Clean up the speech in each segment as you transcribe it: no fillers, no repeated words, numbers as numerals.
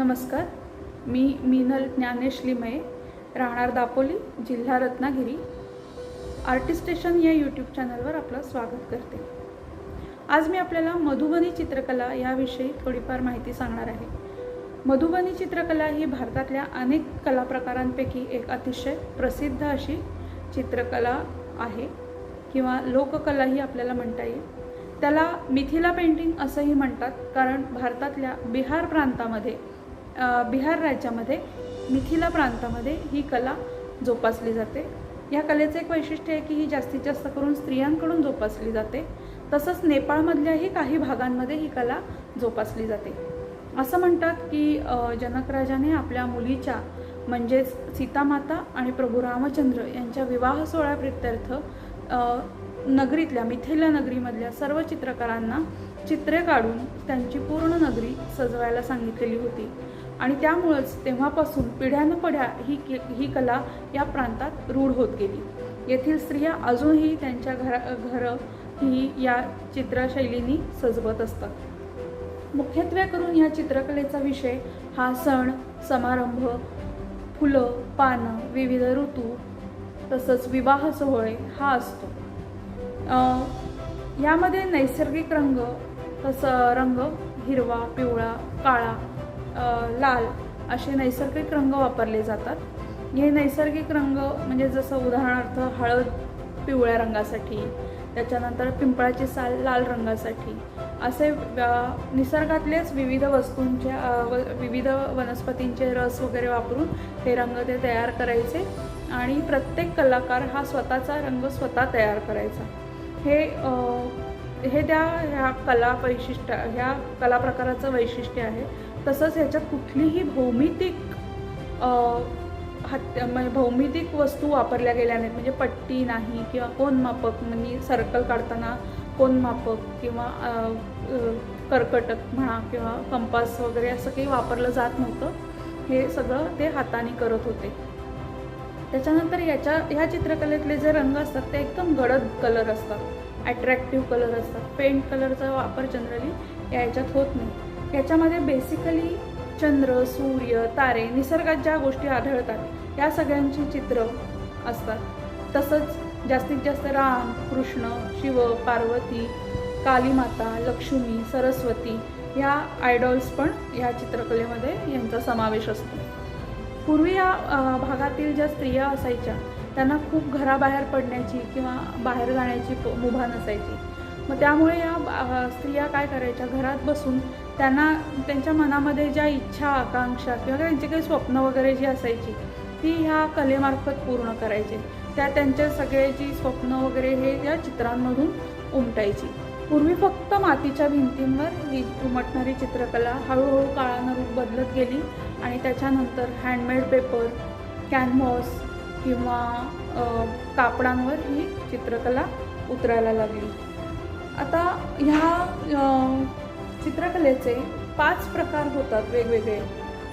नमस्कार. मी मीनल ज्ञानेश लिमये, राहणार दापोली, जिल्हा रत्नागिरी. आर्टिस्टेशन या यूट्यूब चॅनलवर आपलं स्वागत करते. आज मी आपल्याला मधुबनी चित्रकला याविषयी थोडीफार माहिती सांगणार आहे. मधुबनी चित्रकला ही भारतातल्या अनेक कला प्रकारांपैकी एक अतिशय प्रसिद्ध अशी चित्रकला आहे किंवा लोककलाही आपल्याला म्हणता येईल. त्याला मिथिला पेंटिंग असंही म्हणतात, कारण भारतातल्या बिहार राज्यामध्ये मिथिला प्रांतामध्ये ही कला जोपासली जाते. या कलेचं एक वैशिष्ट्य आहे की ही जास्तीत जास्त करून स्त्रियांकडून जोपासली जाते. तसंच नेपाळमधल्याही काही भागांमध्ये ही कला जोपासली जाते. असं म्हणतात की जनक राजाने आपल्या मुलीच्या म्हणजेच सीतामाता आणि प्रभू रामचंद्र यांच्या विवाह सोहळ्याप्रित्यर्थ नगरीतल्या मिथिला नगरीमधल्या सर्व चित्रकारांना चित्रे काढून त्यांची पूर्ण नगरी सजवायला सांगितलेली होती. आणि त्यामुळेच तेव्हापासून पिढ्यानपिढ्या ही कला या प्रांतात रूढ होत गेली. येथील स्त्रिया अजूनही त्यांच्या घरं ही या चित्रशैलींनी सजवत असतात. मुख्यत्वे करून या चित्रकलेचा विषय हा सण समारंभ, फुलं पानं, विविध ऋतू तसंच विवाह सोहळे हा असतो. यामध्ये नैसर्गिक रंग हिरवा, पिवळा, काळा, लाल असे नैसर्गिक रंग वापरले जातात. हे नैसर्गिक रंग म्हणजे जसं उदाहरणार्थ हळद पिवळ्या रंगासाठी, त्याच्यानंतर पिंपळाची साल लाल रंगासाठी, असे निसर्गातलेच विविध विविध वनस्पतींचे रस वगैरे वापरून हे रंग ते तयार करायचे आणि प्रत्येक कलाकार हा स्वतःचा रंग स्वतः तयार करायचा. हे ह्या कला प्रकाराचं वैशिष्ट्य आहे. तसंच ह्याच्यात कुठलीही भौमितिक वस्तू वापरल्या गेल्या नाहीत. म्हणजे पट्टी नाही किंवा कोनमापक, म्हणजे सर्कल काढताना कोनमापक किंवा कर्कटक म्हणा किंवा कंपास वगैरे असं काही वापरलं जात नव्हतं. हे सगळं ते हाताने करत होते. त्याच्यानंतर ह्या चित्रकलेतले जे रंग असतात ते एकदम गडद कलर असतात, ॲट्रॅक्टिव्ह कलर असतात. पेंट कलरचा वापर जनरली याच्यात होत नाही. याच्यामध्ये बेसिकली चंद्र, सूर्य, तारे, निसर्गात ज्या गोष्टी आढळतात या सगळ्यांची चित्र असतात. तसंच जास्तीत जास्त राम, कृष्ण, शिव, पार्वती, कालीमाता, लक्ष्मी, सरस्वती या आयडॉल्स पण या चित्रकलेमध्ये यांचा समावेश असतो. पूर्वी या भागातील ज्या स्त्रिया असायच्या त्यांना खूप घराबाहेर पडण्याची किंवा बाहेर जाण्याची मुभा नसायची. मग त्यामुळे या स्त्रिया काय करायच्या, घरात बसून त्यांना त्यांच्या मनामध्ये ज्या इच्छा, आकांक्षा किंवा त्यांची काही स्वप्न वगैरे जी असायची ती ह्या कलेमार्फत पूर्ण करायचे. त्यांच्या सगळ्याची स्वप्न वगैरे हे या चित्रांमधून उमटायची. पूर्वी फक्त मातीच्या भिंतींवर ही उमटणारी चित्रकला हळूहळू काळानं रूप बदलत गेली आणि त्याच्यानंतर हँडमेड पेपर, कॅनव्हास किंवा कापडांवर ही चित्रकला उतरायला लागली. आता ह्या चित्रकलेचे 5 प्रकार होतात वेगवेगळे.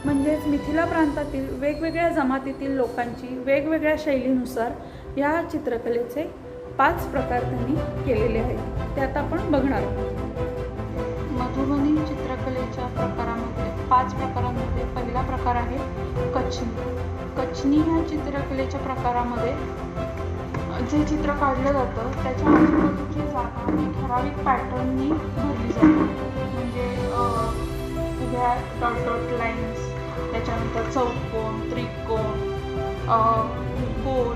म्हणजेच मिथिला प्रांतातील वेगवेगळ्या जमातीतील लोकांची वेगवेगळ्या शैलीनुसार या चित्रकलेचे 5 प्रकार त्यांनी केलेले आहेत. ते आता आपण बघणार आहोत. मधुबनी चित्रकलेच्या प्रकारामध्ये 5 प्रकारांमध्ये पहिला प्रकार आहे कच्छनी. कच्छनी ह्या चित्रकलेच्या प्रकारामध्ये जे चित्र काढलं जातं त्याच्या आजूबाजूची जागा ही ठराविक पॅटर्ननी भरली जाते. म्हणजे उभ्या डॉट लाईन्स, त्याच्यानंतर चौकोन, त्रिकोण, गोल,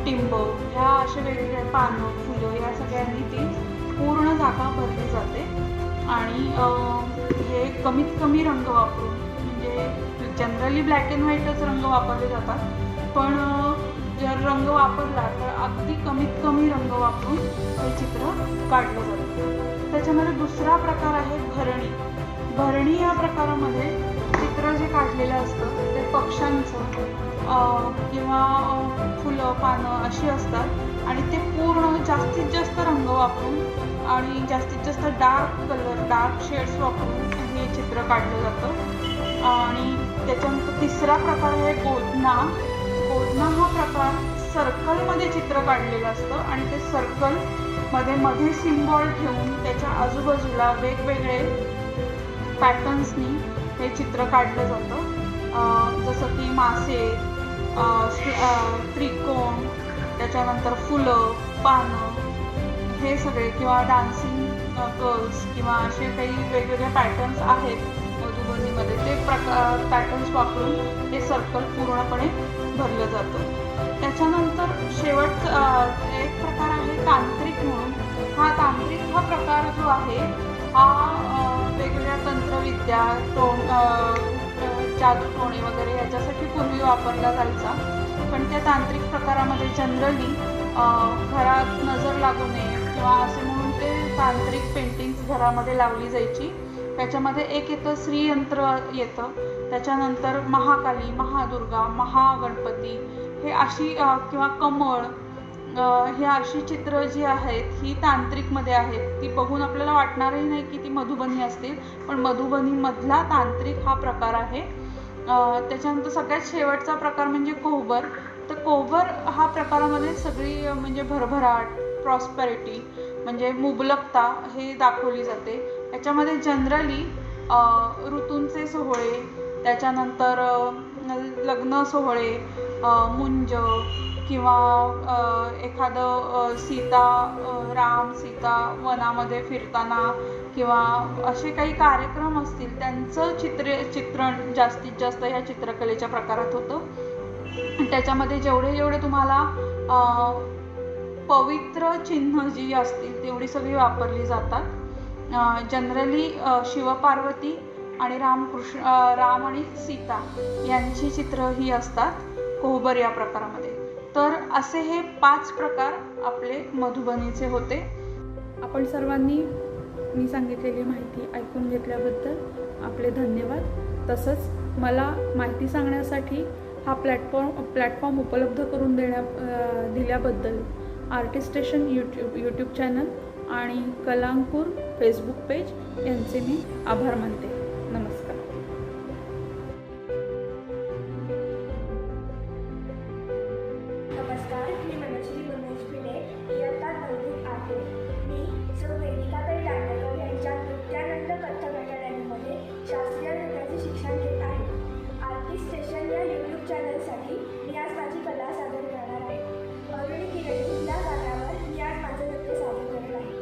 टिंब ह्या अशा वेगवेगळ्या पानं, फुलं या सगळ्यांनी ती पूर्ण जागा भरली जाते. आणि हे कमीत कमी रंग वापरून, म्हणजे जनरली ब्लॅक अँड व्हाईटच रंग वापरले जातात, पण जर रंग वापरला तर अगदी कमीत कमी रंग वापरून हे चित्र काढलं जातं. त्याच्यामध्ये दुसरा प्रकार आहे भरणी. भरणी या प्रकारामध्ये चित्र जे काढलेलं असतं ते पक्ष्यांचं किंवा फुलं पानं अशी असतात आणि ते पूर्ण जास्तीत जास्त रंग वापरून आणि जास्तीत जास्त डार्क शेड्स वापरून हे चित्र काढलं जातं. आणि त्याच्यानंतर तिसरा प्रकार आहे गोधना. गोधना हा प्रकार सर्कलमध्ये चित्र काढलेलं असतं आणि ते सर्कलमध्ये सिम्बॉल ठेवून त्याच्या आजूबाजूला वेगवेगळे पॅटर्न्सनी हे चित्र काढलं जातं. जसं की मासे, त्रिकोण, त्याच्यानंतर फुलं, पानं, हे सगळे, किंवा डान्सिंग गर्ल्स, किंवा असे काही वेगवेगळे पॅटर्न्स आहेत मधुबनीमध्ये, ते पॅटर्न्स वापरून हे सर्कल पूर्णपणे भरलं जातं. त्याच्यानंतर एक प्रकार आहे तांत्रिक म्हणून. तांत्रिक हा प्रकार जो आहे हा वेगवेगळ्या तंत्रविद्या, जादू टोणे वगैरे याच्यासाठी पूर्वी वापरला जायचा. पण त्या तांत्रिक प्रकारामध्ये जनरली घरात नजर लागू नये किंवा असे म्हणून ते तांत्रिक पेंटिंग्स घरामध्ये लावली जायची. त्याच्यामध्ये एक येतं श्रीयंत्र येतं, त्याच्यानंतर महाकाली, महादुर्गा, महागणपती हे अशी किंवा कमळ, ही अशी चित्र जी आहेत ही तांत्रिकमध्ये आहेत. ती बघून आपल्याला वाटणारही नाही की ती मधुबनी असतील, पण मधुबनीमधला तांत्रिक हा प्रकार आहे. त्याच्यानंतर सगळ्यात शेवटचा प्रकार म्हणजे कोहबर. तर कोहबर हा प्रकारामध्ये सगळी म्हणजे भरभराट, प्रॉस्पेरिटी म्हणजे मुबलकता हे दाखवली जाते. याच्यामध्ये जनरली ऋतूंचे सोहळे, त्याच्यानंतर लग्न सोहळे, मुंज, किंवा एखादं राम सीता वनामध्ये फिरताना किंवा असे काही कार्यक्रम असतील त्यांचं चित्रण जास्तीत जास्त या चित्रकलेच्या प्रकारात होतं. त्याच्यामध्ये जेवढे तुम्हाला पवित्र चिन्ह जी असतील तेवढी सगळी वापरली जातात. जनरली शिवपार्वती आणि राम आणि सीता यांची चित्र ही असतात कोहबर या प्रकारामध्ये. तर असे हे 5 प्रकार आपले मधुबनीचे होते. आपण सर्वांनी मी सांगितलेली माहिती ऐकून घेतल्याबद्दल आपले धन्यवाद. तसंच मला माहिती सांगण्यासाठी हा प्लॅटफॉर्म उपलब्ध करून दिल्याबद्दल आर्टिस्ट स्टेशन यूट्यूब चॅनल आणि कलांकुर फेसबुक पेज यांचे मी आभार मानते. नमस्कार. नमस्कार, मी मनश्री गणेश भिडे, इयत्ता 9वीत आहे. मी वेदिकाताई दांडेकर यांच्या नृत्यानंद कथक अकॅडमीमध्ये शास्त्रीय नृत्याचे शिक्षण घेत आहे. आर्टिस्ट स्टेशन या यूट्यूब चॅनलसाठी मी आज माझी कला सादर करणार आहे. अरुणी किरणी या गाण्यावर मी आज माझं नृत्य सादर करत आहे.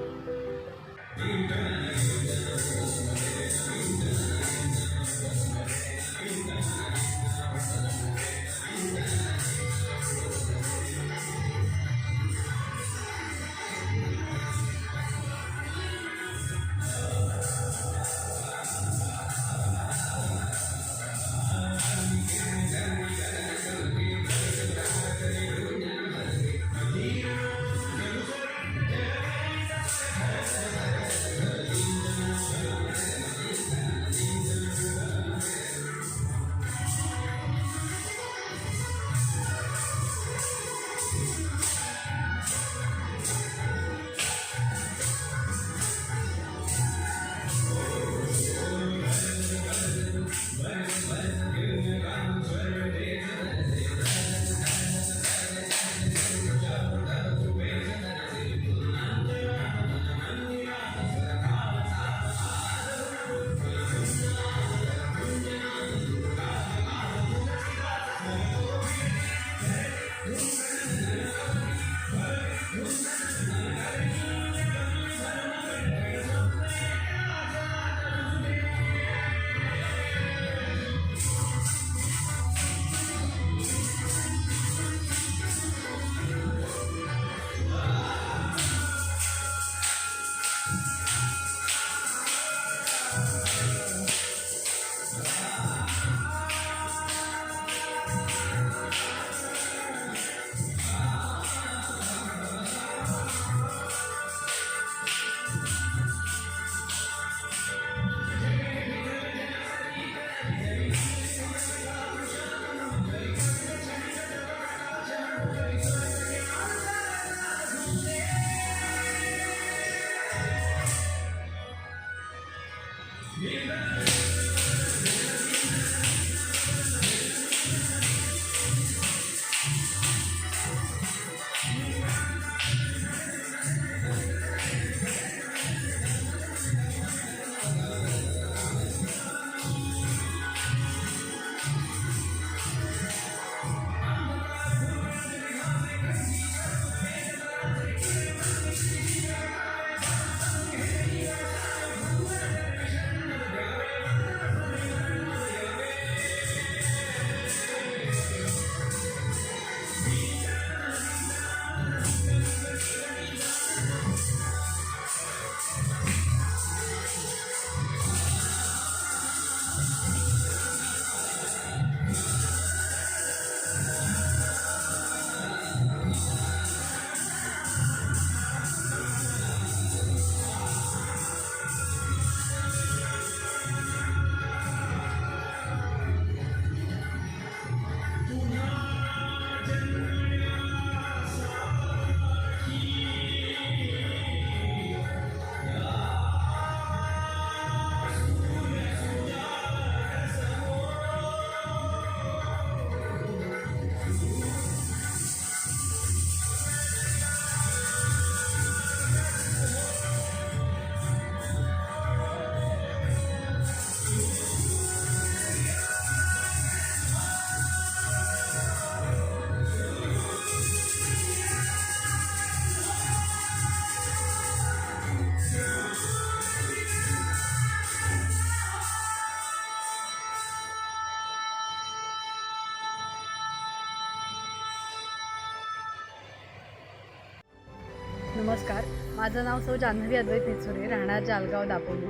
नमस्कार, माझं नाव सौ जान्हवी अद्वैत निचुरे, राहणार जालगाव दापोली.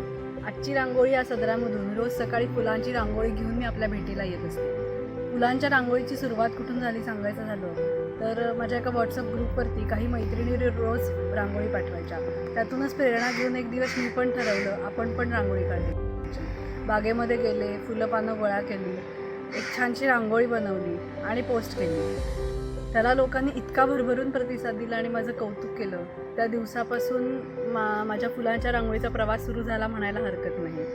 आजची रांगोळी या सदरामधून रोज सकाळी फुलांची रांगोळी घेऊन मी आपल्या भेटीला येत असते. फुलांच्या रांगोळीची सुरुवात कुठून झाली सांगायचं झालं तर माझ्या एका व्हॉट्सअप ग्रुपवरती काही मैत्रिणी रोज रांगोळी पाठवायच्या. त्यातूनच प्रेरणा घेऊन एक दिवस मी पण ठरवलं आपण पण रांगोळी काढली. बागेमध्ये गेले, फुलं पानं गोळा केली, एक छानशी रांगोळी बनवली आणि पोस्ट केली. त्याला लोकांनी इतका भरभरून प्रतिसाद दिला आणि माझं कौतुक केलं. त्या दिवसापासून माझ्या फुलांच्या रांगोळीचा प्रवास सुरू झाला म्हणायला हरकत नाही.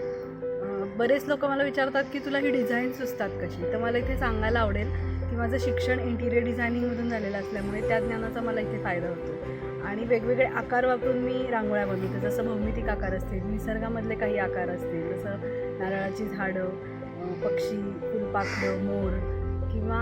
बरेच लोक मला विचारतात की तुला ही डिझाईन सुचतात कशी. तर मला इथे सांगायला आवडेल की माझं शिक्षण इंटिरियर डिझायनिंगमधून झालेलं असल्यामुळे त्या ज्ञानाचा मला इथे फायदा होतो. आणि वेगवेगळे आकार वापरून मी रांगोळ्या बनवते. जसं भौमितिक आकार असतील, निसर्गामधले काही आकार असतील, जसं नारळाची झाडं, पक्षी, फुलपाखरं, मोर, किंवा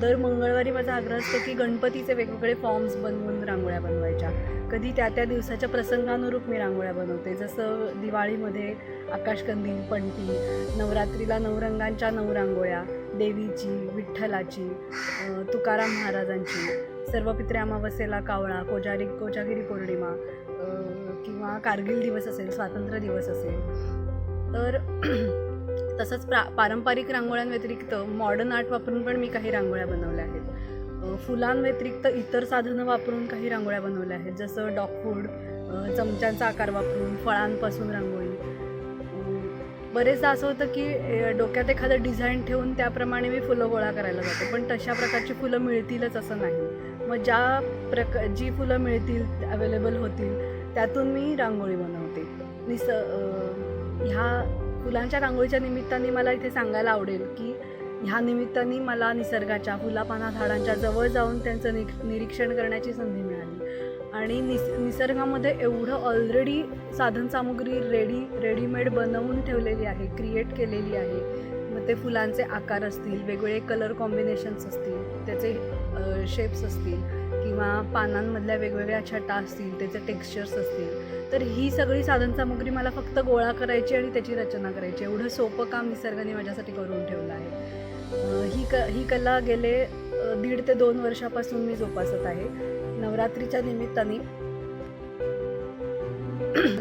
दर मंगळवारी माझा आग्रह असतो की गणपतीचे वेगवेगळे फॉर्म्स बनवून रांगोळ्या बनवायच्या. कधी त्या दिवसाच्या प्रसंगानुरूप मी रांगोळ्या बनवते. जसं दिवाळीमध्ये आकाशकंदील, पणती, नवरात्रीला 9 रंगांच्या 9 रांगोळ्या, देवीची, विठ्ठलाची, तुकाराम महाराजांची, सर्वपित्रे अमावस्येला कावळा, कोजागिरी पौर्णिमा, किंवा कारगिल दिवस असेल, स्वातंत्र्य दिवस असेल. तर तसंच पारंपरिक रांगोळ्यांव्यतिरिक्त मॉडर्न आर्ट वापरून पण मी काही रांगोळ्या बनवल्या आहेत. फुलांव्यतिरिक्त इतर साधनं वापरून काही रांगोळ्या बनवल्या आहेत. जसं डॉगफूड, चमच्यांचा आकार वापरून, फळांपासून रांगोळी. बरेचदा असं होतं की डोक्यात एखादं डिझाईन ठेवून त्याप्रमाणे मी फुलं गोळा करायला जाते, पण तशा प्रकारची फुलं मिळतीलच असं नाही. मग जी फुलं मिळतील, अवेलेबल होतील, त्यातून मी रांगोळी बनवते. ह्या फुलांच्या रांगोळीच्या निमित्ताने मला इथे सांगायला आवडेल की ह्या निमित्ताने मला निसर्गाच्या फुलापाना झाडांच्या जवळ जाऊन त्यांचं निरीक्षण करण्याची संधी मिळाली. आणि निसर्गामध्ये एवढं ऑलरेडी साधनसामुग्री रेडीमेड बनवून ठेवलेली आहे, क्रिएट केलेली आहे. मग ते फुलांचे आकार असतील, वेगवेगळे कलर कॉम्बिनेशन्स असतील, त्याचे शेप्स असतील, किंवा पानांमधल्या वेगवेगळ्या छटा असतील, त्याचे टेक्स्चर्स असतील. तर ही सगळी साधनसामुग्री मला फक्त गोळा करायची आणि त्याची रचना करायची. एवढं सोपं काम निसर्गाने माझ्यासाठी करून ठेवलं आहे. ही कला गेले 1.5 ते 2 वर्षापासून मी जोपासत आहे. नवरात्रीच्या निमित्ताने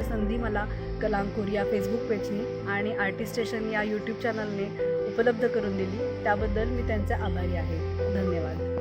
संधी मला कलांकुर या फेसबुक पेजनी आणि आर्टिस्ट स्टेशन या यूट्यूब चॅनलने उपलब्ध करून दिली. त्याबद्दल मी त्यांचे आभारी आहे. धन्यवाद.